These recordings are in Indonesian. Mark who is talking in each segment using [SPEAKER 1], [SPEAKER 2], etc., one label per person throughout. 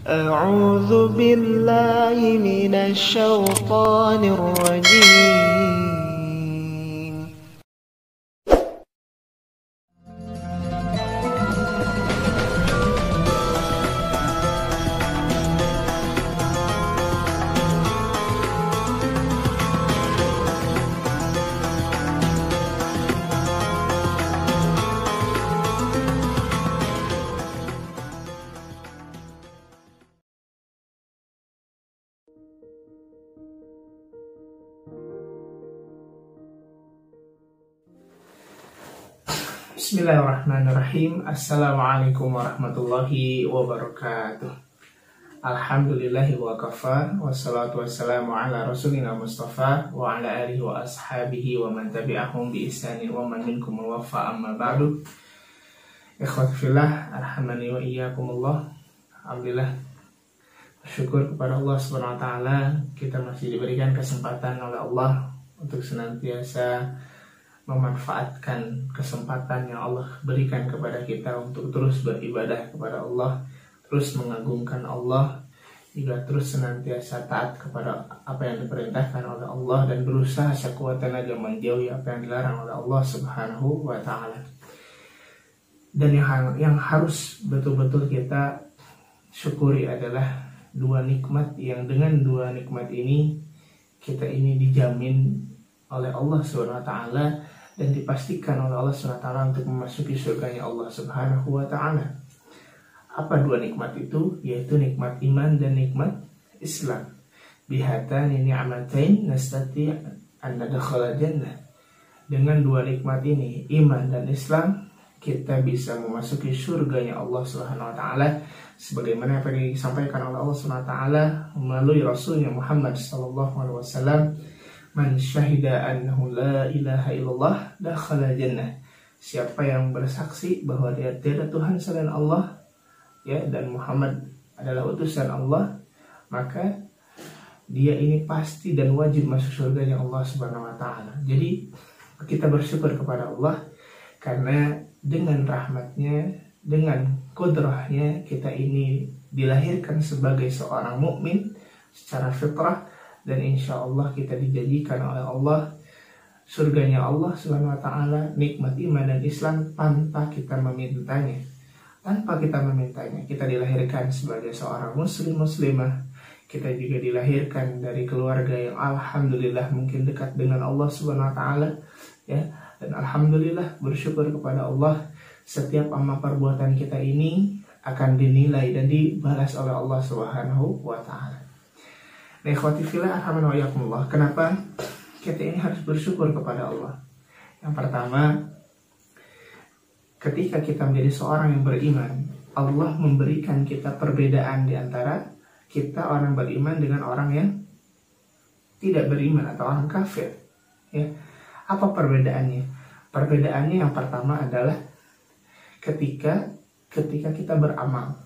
[SPEAKER 1] أعوذ بالله من الشيطان الرجيم.
[SPEAKER 2] Bismillahirrahmanirrahim. Assalamualaikum warahmatullahi wabarakatuh. Alhamdulillahi wa kafa, wassalatu wassalamu ala rasulina mustafa wa ala alihi wa ashabihi wa man tabi'ahum bi ihsanin wa man minkum waffa, amma ba'du. Ikhwati fillah, arhamani wa iyyakumullah. Alhamdulillah, bersyukur kepada Allah Subhanahu wa taala, kita masih diberikan kesempatan oleh Allah untuk senantiasa memanfaatkan kesempatan yang Allah berikan kepada kita untuk terus beribadah kepada Allah, terus mengagungkan Allah, juga terus senantiasa taat kepada apa yang diperintahkan oleh Allah dan berusaha sekuat tenaga menjauhi apa yang dilarang oleh Allah Subhanahu wa taala. Dan yang harus betul-betul kita syukuri adalah dua nikmat, yang dengan dua nikmat ini kita ini dijamin oleh Allah Subhanahu wa taala dan dipastikan oleh Allah Subhanahu wa taala untuk memasuki surganya Allah Subhanahu wa taala. Apa dua nikmat itu? Yaitu nikmat iman dan nikmat Islam. Bihatani ni'matain nastati' an nadkhula jannah. Dengan dua nikmat ini, iman dan Islam, kita bisa memasuki surganya Allah Subhanahu wa taala sebagaimana apa yang disampaikan oleh Allah Subhanahu wa taala melalui Rasulnya Muhammad sallallahu alaihi wasallam. Man syahida annahu la ilaha illallah dakhala jannah. Siapa yang bersaksi bahwa dia tiada Tuhan selain Allah, ya, dan Muhammad adalah utusan Allah, maka dia ini pasti dan wajib masuk surganya Allah Subhanahu wa taala. Jadi kita bersyukur kepada Allah karena dengan rahmatnya, dengan kudrahnya, kita ini dilahirkan sebagai seorang mukmin secara fitrah, dan insya Allah kita dijanjikan oleh Allah surganya Allah Subhanahu wa taala, nikmat iman dan Islam tanpa kita memintanya. Tanpa kita memintanya, kita dilahirkan sebagai seorang muslimah. Kita juga dilahirkan dari keluarga yang alhamdulillah mungkin dekat dengan Allah Subhanahu wa taala, ya. Dan alhamdulillah bersyukur kepada Allah, setiap amal perbuatan kita ini akan dinilai dan dibalas oleh Allah Subhanahu wa taala. Nah, ikhwati fillah, alhamdulillah wa yakumullah. Kenapa kita ini harus bersyukur kepada Allah? Yang pertama, ketika kita menjadi seorang yang beriman, Allah memberikan kita perbedaan di antara kita orang beriman dengan orang yang tidak beriman atau orang kafir. Ya. Apa perbedaannya? Perbedaannya yang pertama adalah ketika kita beramal.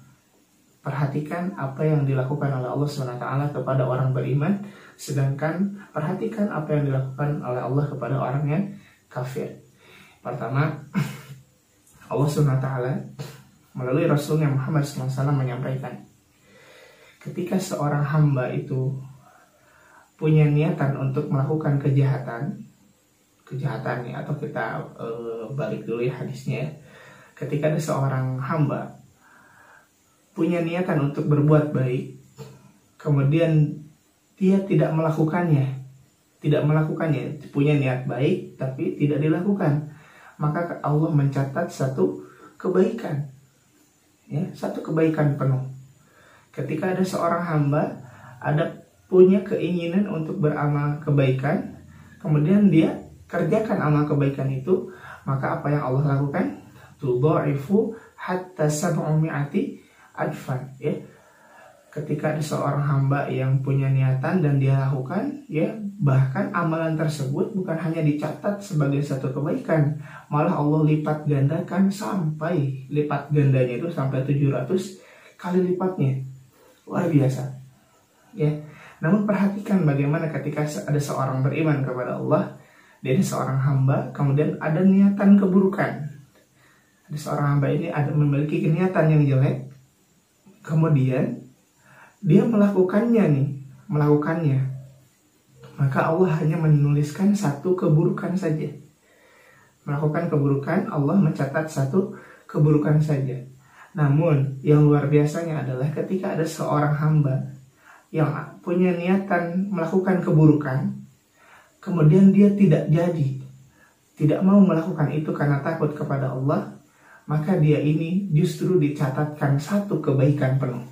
[SPEAKER 2] Perhatikan apa yang dilakukan oleh Allah SWT kepada orang beriman, sedangkan perhatikan apa yang dilakukan oleh Allah kepada orang yang kafir. Pertama, Allah SWT melalui Rasulnya Muhammad SAW menyampaikan, ketika seorang hamba itu punya niatan untuk melakukan kejahatan ya, atau kita balik dulu ya hadisnya. Ketika ada seorang hamba punya niatan untuk berbuat baik, kemudian dia tidak melakukannya, punya niat baik tapi tidak dilakukan, maka Allah mencatat satu kebaikan, ya, satu kebaikan penuh. Ketika ada seorang hamba punya keinginan untuk beramal kebaikan, kemudian dia kerjakan amal kebaikan itu, maka apa yang Allah lakukan? Tudha'ifu hatta 700 adfan, ya. Ketika ada seorang hamba yang punya niatan dan dia lakukan, ya, bahkan amalan tersebut bukan hanya dicatat sebagai satu kebaikan, malah Allah lipat gandakan sampai lipat gandanya itu sampai 700 kali lipatnya. Luar biasa, ya. Namun perhatikan bagaimana ketika ada seorang beriman kepada Allah, dia ini seorang hamba, kemudian ada niatan keburukan. Ada seorang hamba ini memiliki niatan yang jelek, kemudian dia melakukannya, maka Allah hanya menuliskan satu keburukan saja. Melakukan keburukan, Allah mencatat satu keburukan saja. Namun yang luar biasanya adalah ketika ada seorang hamba yang punya niatan melakukan keburukan, kemudian dia tidak mau melakukan itu karena takut kepada Allah, maka dia ini justru dicatatkan satu kebaikan penuh.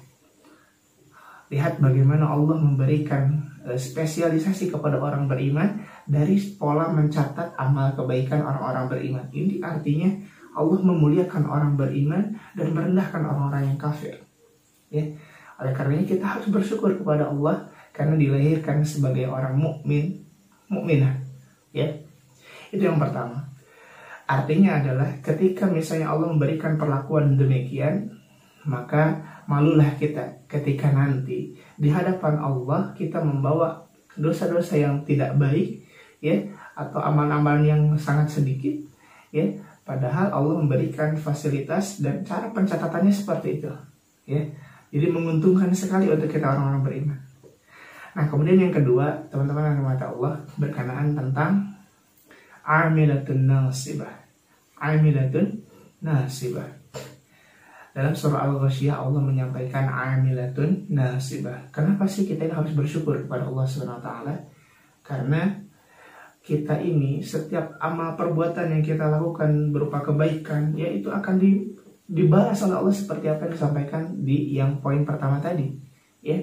[SPEAKER 2] Lihat bagaimana Allah memberikan spesialisasi kepada orang beriman dari pola mencatat amal kebaikan orang-orang beriman. Ini artinya Allah memuliakan orang beriman dan merendahkan orang-orang yang kafir. Ya, oleh karenanya kita harus bersyukur kepada Allah karena dilahirkan sebagai orang mukminah. Ya, itu yang pertama. Artinya adalah ketika misalnya Allah memberikan perlakuan demikian, maka malulah kita ketika nanti di hadapan Allah kita membawa dosa-dosa yang tidak baik, ya, atau amal-amal yang sangat sedikit, ya, padahal Allah memberikan fasilitas dan cara pencatatannya seperti itu, ya. Jadi menguntungkan sekali untuk kita orang-orang beriman. Nah, kemudian yang kedua, teman-teman yang dirahmati Allah, berkenaan tentang amilatun nasibah. Dalam surah Al-Ghasyiyah Allah menyampaikan amilatun nasibah. Kenapa sih kita ini harus bersyukur kepada Allah SWT? Karena kita ini setiap amal perbuatan yang kita lakukan berupa kebaikan, ya itu akan dibalas oleh Allah seperti apa yang disampaikan di yang poin pertama tadi, ya,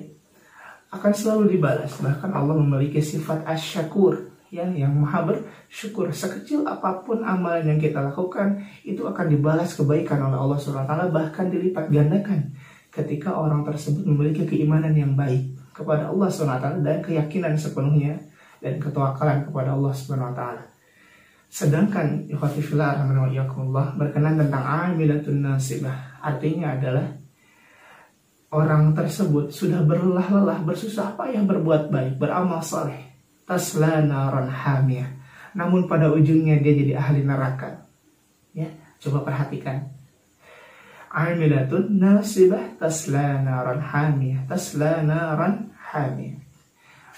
[SPEAKER 2] akan selalu dibalas. Bahkan Allah memiliki sifat asy-syakur, ya, yang maha bersyukur. Sekecil apapun amalan yang kita lakukan itu akan dibalas kebaikan oleh Allah SWT, bahkan dilipat gandakan ketika orang tersebut memiliki keimanan yang baik kepada Allah SWT dan keyakinan sepenuhnya dan ketawakalan kepada Allah SWT. Sedangkan ikhwati fillah rahimani wa iyyakumullah, berkenan tentang amilatun nasibah, artinya adalah orang tersebut sudah berlelah-lelah, bersusah payah berbuat baik, beramal saleh, tasla naran hamiyah, namun pada ujungnya dia jadi ahli neraka. Ya, coba perhatikan. Amilatun nasibah tasla naran hamiyah, tasla naran hamiyah.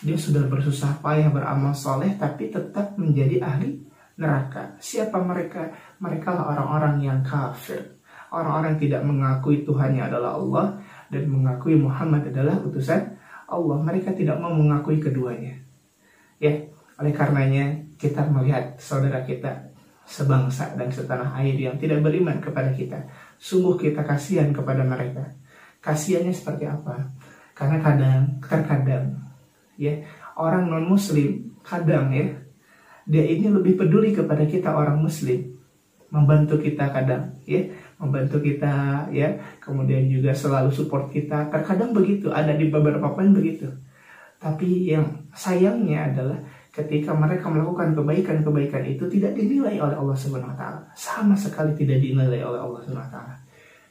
[SPEAKER 2] Dia sudah bersusah payah beramal soleh tapi tetap menjadi ahli neraka. Siapa mereka? Mereka lah orang-orang yang kafir, orang-orang yang tidak mengakui Tuhannya adalah Allah dan mengakui Muhammad adalah utusan Allah. Mereka tidak mau mengakui keduanya. Ya, oleh karenanya kita melihat saudara kita sebangsa dan setanah air yang tidak beriman kepada kita, sungguh kita kasihan kepada mereka. Kasihannya seperti apa? Karena terkadang, ya, orang non muslim kadang, ya, dia ini lebih peduli kepada kita orang muslim, membantu kita kadang, ya, membantu kita, ya, kemudian juga selalu support kita. Terkadang begitu, ada di beberapa poin begitu. Tapi yang sayangnya adalah ketika mereka melakukan kebaikan-kebaikan itu tidak dinilai oleh Allah Subhanahu wa taala. Sama sekali tidak dinilai oleh Allah Subhanahu wa taala.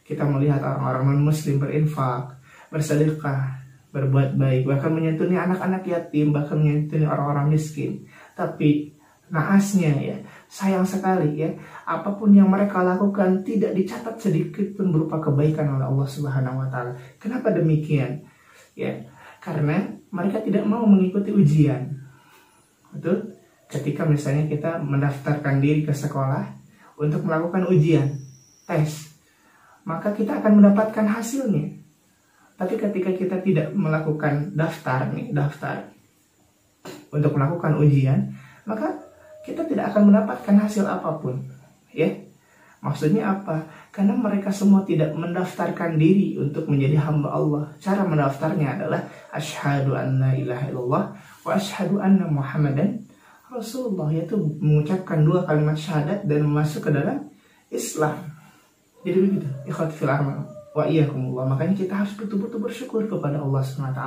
[SPEAKER 2] Kita melihat orang-orang non-muslim berinfak, bersedekah, berbuat baik, bahkan menyantuni anak-anak yatim, bahkan menyantuni orang-orang miskin. Tapi naasnya, ya, sayang sekali, ya, apapun yang mereka lakukan tidak dicatat sedikit pun berupa kebaikan oleh Allah Subhanahu wa taala. Kenapa demikian? Ya, karena mereka tidak mau mengikuti ujian. Betul? Ketika misalnya kita mendaftarkan diri ke sekolah untuk melakukan ujian, tes, maka kita akan mendapatkan hasilnya. Tapi ketika kita tidak melakukan daftar untuk melakukan ujian, maka kita tidak akan mendapatkan hasil apapun. Ya, maksudnya apa? Karena mereka semua tidak mendaftarkan diri untuk menjadi hamba Allah. Cara mendaftarnya adalah asyhadu anna ilaha illallah wa asyhadu anna muhammadan rasulullah, yaitu mengucapkan dua kalimat syahadat dan masuk ke dalam Islam. Jadi begitu, ikhwati fil iman wa iyyakumullah. Makanya kita harus betul-betul bersyukur kepada Allah SWT,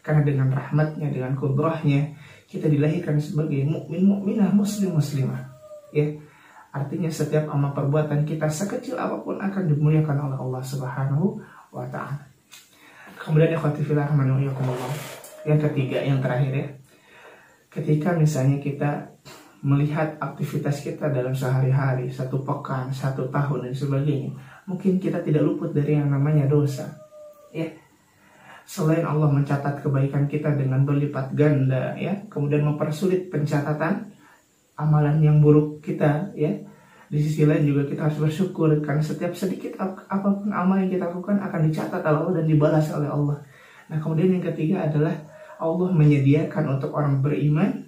[SPEAKER 2] karena dengan rahmatnya, dengan kudrahnya, kita dilahirkan sebagai mukminah, muslimah. Ya, artinya setiap amal perbuatan kita sekecil apapun akan dimuliakan oleh Allah Subhanahu wa taala. Kemudian ikhwati fil iman wa iyyakumullah, yang ketiga, yang terakhir, ya, ketika misalnya kita melihat aktivitas kita dalam sehari-hari, satu pekan, satu tahun dan sebagainya, mungkin kita tidak luput dari yang namanya dosa. Ya, Selain Allah mencatat kebaikan kita dengan berlipat ganda, ya, kemudian mempersulit pencatatan amalan yang buruk kita, ya. Di sisi lain juga kita harus bersyukur karena setiap sedikit apapun amal yang kita lakukan akan dicatat oleh Allah dan dibalas oleh Allah. Nah, kemudian yang ketiga adalah Allah menyediakan untuk orang beriman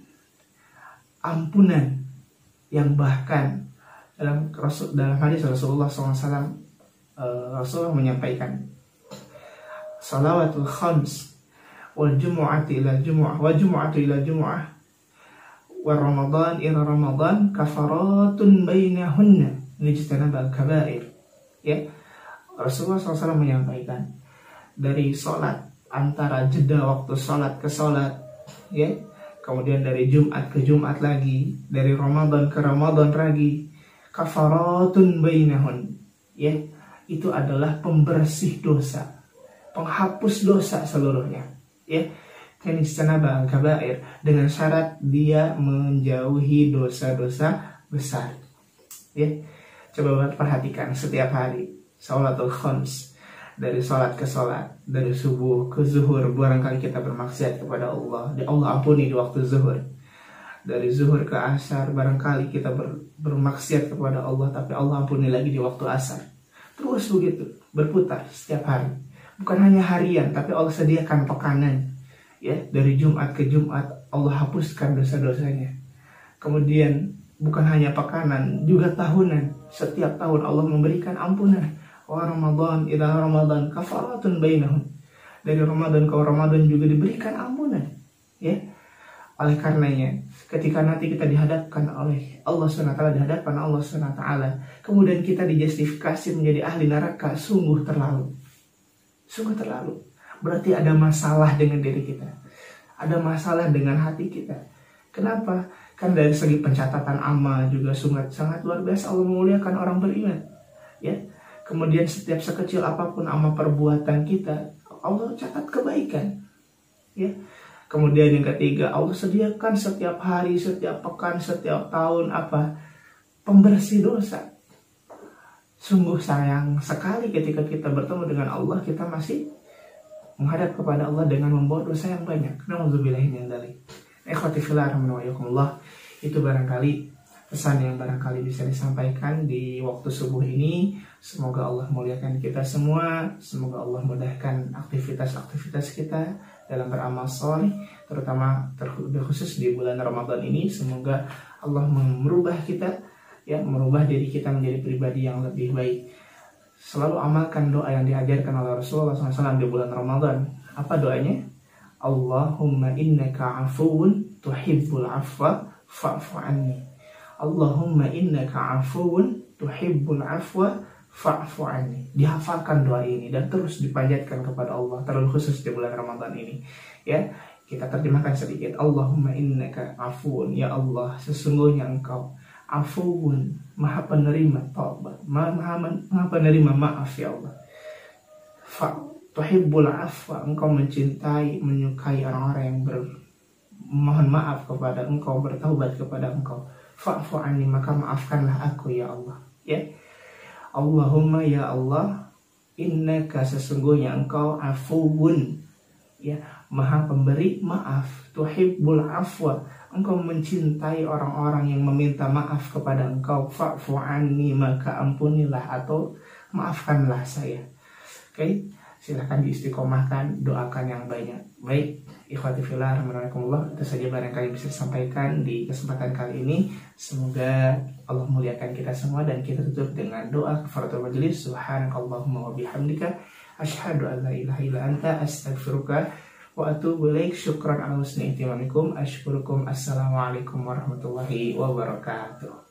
[SPEAKER 2] ampunan yang bahkan dalam hadis Rasulullah SAW, Rasulullah menyampaikan salawatul khams wal jumu'ati ila jumu'ah wa jumu'atu ila jumu'ah wa ramadan ila ramadan kafaratun bainahunna lijtanabal kabair. Ya, Rasulullah SAW menyampaikan dari sholat, antara jeda waktu sholat ke sholat, ya, kemudian dari Jumat ke Jumat lagi, dari Ramadan ke Ramadan lagi, kafaratun bainahun, ya, itu adalah pembersih dosa, penghapus dosa seluruhnya, ya. Kanijtanaba al-kabair, dengan syarat dia menjauhi dosa-dosa besar, ya. Coba perhatikan setiap hari sholatul khams, dari sholat ke sholat, dari subuh ke zuhur, barangkali kita bermaksiat kepada Allah, Allah ampuni di waktu zuhur. Dari zuhur ke asar, barangkali kita bermaksiat kepada Allah, tapi Allah ampuni lagi di waktu asar. Terus begitu, berputar setiap hari. Bukan hanya harian, tapi Allah sediakan pekanan, ya, dari Jumat ke Jumat Allah hapuskan dosa-dosanya. Kemudian bukan hanya pekanan, juga tahunan. Setiap tahun Allah memberikan ampunan. Wa Ramadan ila Ramadan kafaratun bainahum, dari Ramadan ke Ramadan juga diberikan ampunan, ya. Oleh karenanya ketika nanti kita dihadapkan oleh Allah SWT, dihadapkan Allah SWT, kemudian kita dijustifikasi menjadi ahli neraka, sungguh terlalu, berarti ada masalah dengan diri kita, ada masalah dengan hati kita. Kenapa? Kan dari segi pencatatan amal juga sangat luar biasa Allah memuliakan orang beriman, ya. Kemudian setiap sekecil apapun amal perbuatan kita, Allah catat kebaikan, ya. Kemudian yang ketiga, Allah sediakan setiap hari, setiap pekan, setiap tahun pembersih dosa. Sungguh sayang sekali ketika kita bertemu dengan Allah, kita masih menghadap kepada Allah dengan membawa dosa yang banyak. Nauzubillahi min dzalik. Ikhwati fillah rahimakumullah, itu barangkali pesan yang barangkali bisa disampaikan di waktu subuh ini. Semoga Allah muliakan kita semua. Semoga Allah mudahkan aktivitas-aktivitas kita dalam beramal soleh, terutama terkhusus di bulan Ramadan ini. Semoga Allah merubah kita, ya, merubah diri kita menjadi pribadi yang lebih baik. Selalu amalkan doa yang diajarkan oleh Rasulullah SAW di bulan Ramadan. Apa doanya? Allahumma innaka afuwun tuhibbul afwa fa'fu anni. Allahumma innaka afuwun tuhibbul afwa fa'fu anni. Dihafalkan doa ini dan terus dipanjatkan kepada Allah, terlalu khusus di bulan Ramadan ini, ya. Kita terjemahkan sedikit. Allahumma innaka afuwun, ya Allah, sesungguhnya Engkau afuwun, maha penerima taubat, maha penerima maaf, ya Allah. Tuhibbul afwa, Engkau mencintai, menyukai orang-orang yang mohon maaf kepada Engkau, bertaubat kepada Engkau. Fa'fu anni, maka maafkanlah aku, ya Allah, ya. Allahumma, ya Allah, innaka, sesungguhnya Engkau afuwun, ya, maha pemberi maaf. Tuhibbul afwa, Engkau mencintai orang-orang yang meminta maaf kepada Engkau. Fa'fu anni, maka ampunilah atau maafkanlah saya. Oke, silahkan diistiqomahkan, doakan yang banyak. Baik, ikhwati fillah rahimakumullah, itu saja barangkali bisa disampaikan di kesempatan kali ini. Semoga Allah muliakan kita semua, dan kita tutup dengan doa kafaratul majelis. Subhanakallahumma wa bihamdika asyhadu an la ilaha illa anta astaghfiruka wa atubu ilaik. Syukran ala husni ihtimamikum. Asykurukum. Assalamualaikum warahmatullahi wabarakatuh.